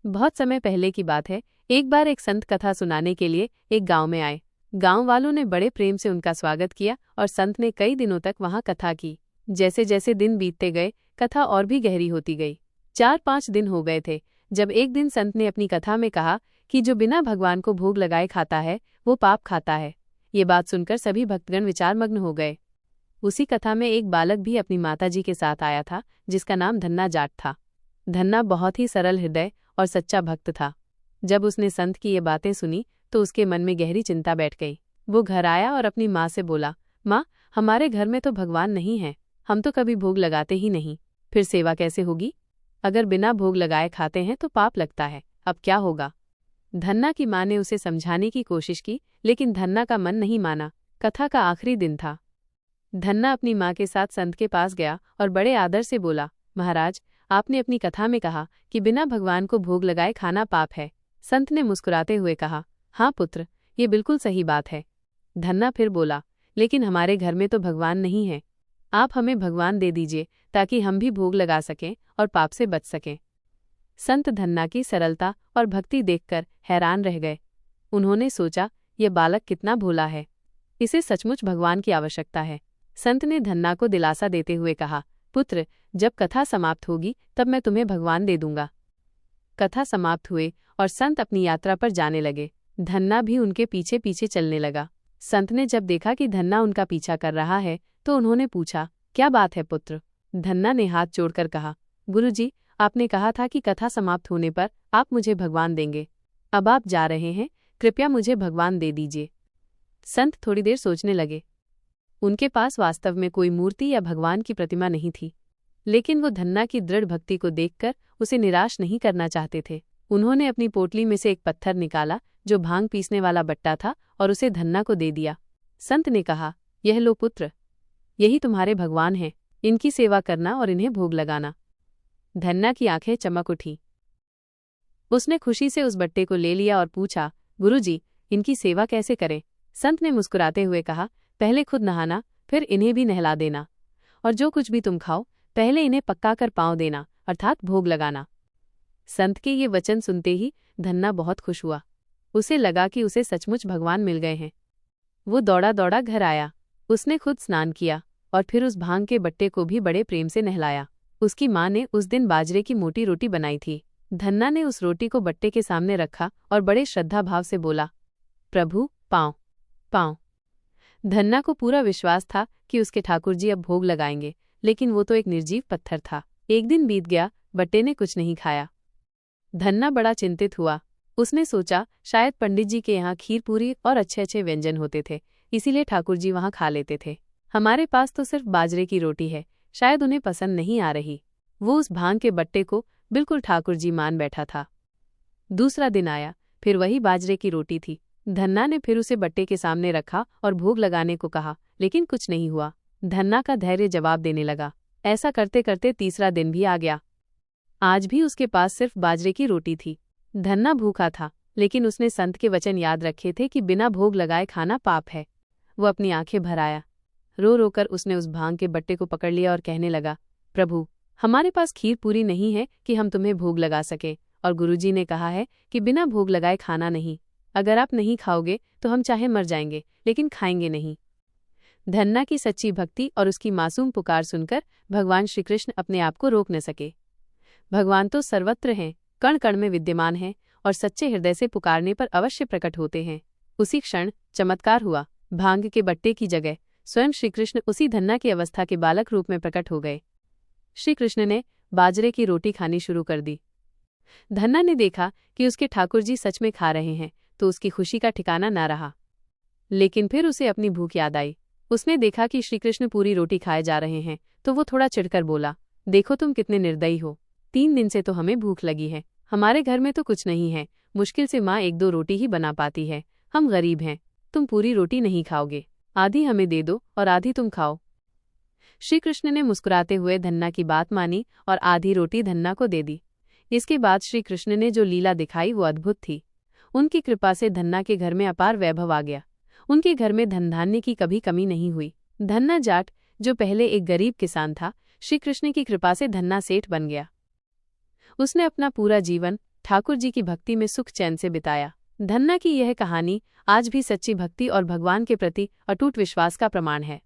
बहुत समय पहले की बात है। एक बार एक संत कथा सुनाने के लिए एक गांव में आए। गांव वालों ने बड़े प्रेम से उनका स्वागत किया और संत ने कई दिनों तक वहां कथा की। जैसे जैसे दिन बीतते गए, कथा और भी गहरी होती गई। 4-5 दिन हो गए थे जब एक दिन संत ने अपनी कथा में कहा कि जो बिना भगवान को भोग लगाए खाता है वो पाप खाता है। ये बात सुनकर सभी भक्तगण विचारमग्न हो गए। उसी कथा में एक बालक भी अपनी माताजी के साथ आया था, जिसका नाम धन्ना जाट था। धन्ना बहुत ही सरल हृदय और सच्चा भक्त था। जब उसने संत की ये बातें सुनी तो उसके मन में गहरी चिंता बैठ गई। वो घर आया और अपनी माँ से बोला, माँ, हमारे घर में तो भगवान नहीं है, हम तो कभी भोग लगाते ही नहीं, फिर सेवा कैसे होगी? अगर बिना भोग लगाए खाते हैं तो पाप लगता है, अब क्या होगा? धन्ना की माँ ने उसे समझाने की कोशिश की, लेकिन धन्ना का मन नहीं माना। कथा का आखिरी दिन था। धन्ना अपनी माँ के साथ संत के पास गया और बड़े आदर से बोला, महाराज, आपने अपनी कथा में कहा कि बिना भगवान को भोग लगाए खाना पाप है। संत ने मुस्कुराते हुए कहा, हाँ पुत्र, ये बिल्कुल सही बात है। धन्ना फिर बोला, लेकिन हमारे घर में तो भगवान नहीं है, आप हमें भगवान दे दीजिए ताकि हम भी भोग लगा सकें और पाप से बच सकें। संत धन्ना की सरलता और भक्ति देखकर हैरान रह गए। उन्होंने सोचा, यह बालक कितना भोला है, इसे सचमुच भगवान की आवश्यकता है। संत ने धन्ना को दिलासा देते हुए कहा, पुत्र, जब कथा समाप्त होगी तब मैं तुम्हें भगवान दे दूंगा। कथा समाप्त हुए और संत अपनी यात्रा पर जाने लगे। धन्ना भी उनके पीछे पीछे चलने लगा। संत ने जब देखा कि धन्ना उनका पीछा कर रहा है तो उन्होंने पूछा, क्या बात है पुत्र? धन्ना ने हाथ जोड़कर कहा, गुरुजी, आपने कहा था कि कथा समाप्त होने पर आप मुझे भगवान देंगे। अब आप जा रहे हैं, कृपया मुझे भगवान दे दीजिए। संत थोड़ी देर सोचने लगे। उनके पास वास्तव में कोई मूर्ति या भगवान की प्रतिमा नहीं थी, लेकिन वो धन्ना की दृढ़ भक्ति को देखकर उसे निराश नहीं करना चाहते थे। उन्होंने अपनी पोटली में से एक पत्थर निकाला जो भांग पीसने वाला बट्टा था और उसे धन्ना को दे दिया। संत ने कहा, यह लो पुत्र, यही तुम्हारे भगवान हैं, इनकी सेवा करना और इन्हें भोग लगाना। धन्ना की आंखें चमक उठी। उसने खुशी से उस बट्टे को ले लिया और पूछा, गुरुजी, इनकी सेवा कैसे करें? संत ने मुस्कुराते हुए कहा, पहले खुद नहाना, फिर इन्हें भी नहला देना, और जो कुछ भी तुम खाओ पहले इन्हें पक्का कर पाँव देना, अर्थात भोग लगाना। संत के ये वचन सुनते ही धन्ना बहुत खुश हुआ। उसे लगा कि उसे सचमुच भगवान मिल गए हैं। वो दौड़ा दौड़ा घर आया। उसने खुद स्नान किया और फिर उस भांग के बट्टे को भी बड़े प्रेम से नहलाया। उसकी माँ ने उस दिन बाजरे की मोटी रोटी बनाई थी। धन्ना ने उस रोटी को बट्टे के सामने रखा और बड़े श्रद्धा भाव से बोला, प्रभु, पाँव पाँव। धन्ना को पूरा विश्वास था कि उसके ठाकुर जी अब भोग लगाएंगे, लेकिन वो तो एक निर्जीव पत्थर था। एक दिन बीत गया, बट्टे ने कुछ नहीं खाया। धन्ना बड़ा चिंतित हुआ। उसने सोचा, शायद पंडित जी के यहाँ खीर पूरी और अच्छे अच्छे व्यंजन होते थे, इसीलिए ठाकुर जी वहाँ खा लेते थे। हमारे पास तो सिर्फ बाजरे की रोटी है, शायद उन्हें पसंद नहीं आ रही। वो उस भांग के बट्टे को बिल्कुल ठाकुर जी मान बैठा था। दूसरा दिन आया, फिर वही बाजरे की रोटी थी। धन्ना ने फिर उसे बट्टे के सामने रखा और भोग लगाने को कहा, लेकिन कुछ नहीं हुआ। धन्ना का धैर्य जवाब देने लगा। ऐसा करते करते तीसरा दिन भी आ गया। आज भी उसके पास सिर्फ बाजरे की रोटी थी। धन्ना भूखा था, लेकिन उसने संत के वचन याद रखे थे कि बिना भोग लगाए खाना पाप है। वो अपनी आंखें भर आया। रो रोकर उसने उस भांग के बट्टे को पकड़ लिया और कहने लगा, प्रभु, हमारे पास खीर पूरी नहीं है कि हम तुम्हें भोग लगा सके, और गुरुजी ने कहा है कि बिना भोग लगाए खाना नहीं। अगर आप नहीं खाओगे तो हम चाहे मर जाएंगे, लेकिन खाएंगे नहीं। धन्ना की सच्ची भक्ति और उसकी मासूम पुकार सुनकर भगवान श्री कृष्ण अपने आप को रोक न सके। भगवान तो सर्वत्र हैं, कण कण में विद्यमान हैं और सच्चे हृदय से पुकारने पर अवश्य प्रकट होते हैं। उसी क्षण चमत्कार हुआ। भांग के बट्टे की जगह स्वयं श्री कृष्ण उसी धन्ना की अवस्था के बालक रूप में प्रकट हो गए। श्री कृष्ण ने बाजरे की रोटी खानी शुरू कर दी। धन्ना ने देखा कि उसके ठाकुर जी सच में खा रहे हैं तो उसकी खुशी का ठिकाना ना रहा। लेकिन फिर उसे अपनी भूख याद आई। उसने देखा कि श्री कृष्ण पूरी रोटी खाए जा रहे हैं तो वो थोड़ा चिढ़कर बोला, देखो तुम कितने निर्दयी हो, 3 दिन से तो हमें भूख लगी है, हमारे घर में तो कुछ नहीं है, मुश्किल से माँ 1-2 रोटी ही बना पाती है, हम गरीब हैं, तुम पूरी रोटी नहीं खाओगे, आधी हमें दे दो और आधी तुम खाओ। श्री कृष्ण ने मुस्कुराते हुए धन्ना की बात मानी और आधी रोटी धन्ना को दे दी। इसके बाद श्री कृष्ण ने जो लीला दिखाई वो अद्भुत थी। उनकी कृपा से धन्ना के घर में अपार वैभव आ गया। उनके घर में धन धान्य की कभी कमी नहीं हुई। धन्ना जाट, जो पहले एक गरीब किसान था, श्री कृष्ण की कृपा से धन्ना सेठ बन गया। उसने अपना पूरा जीवन ठाकुर जी की भक्ति में सुख चैन से बिताया। धन्ना की यह कहानी आज भी सच्ची भक्ति और भगवान के प्रति अटूट विश्वास का प्रमाण है।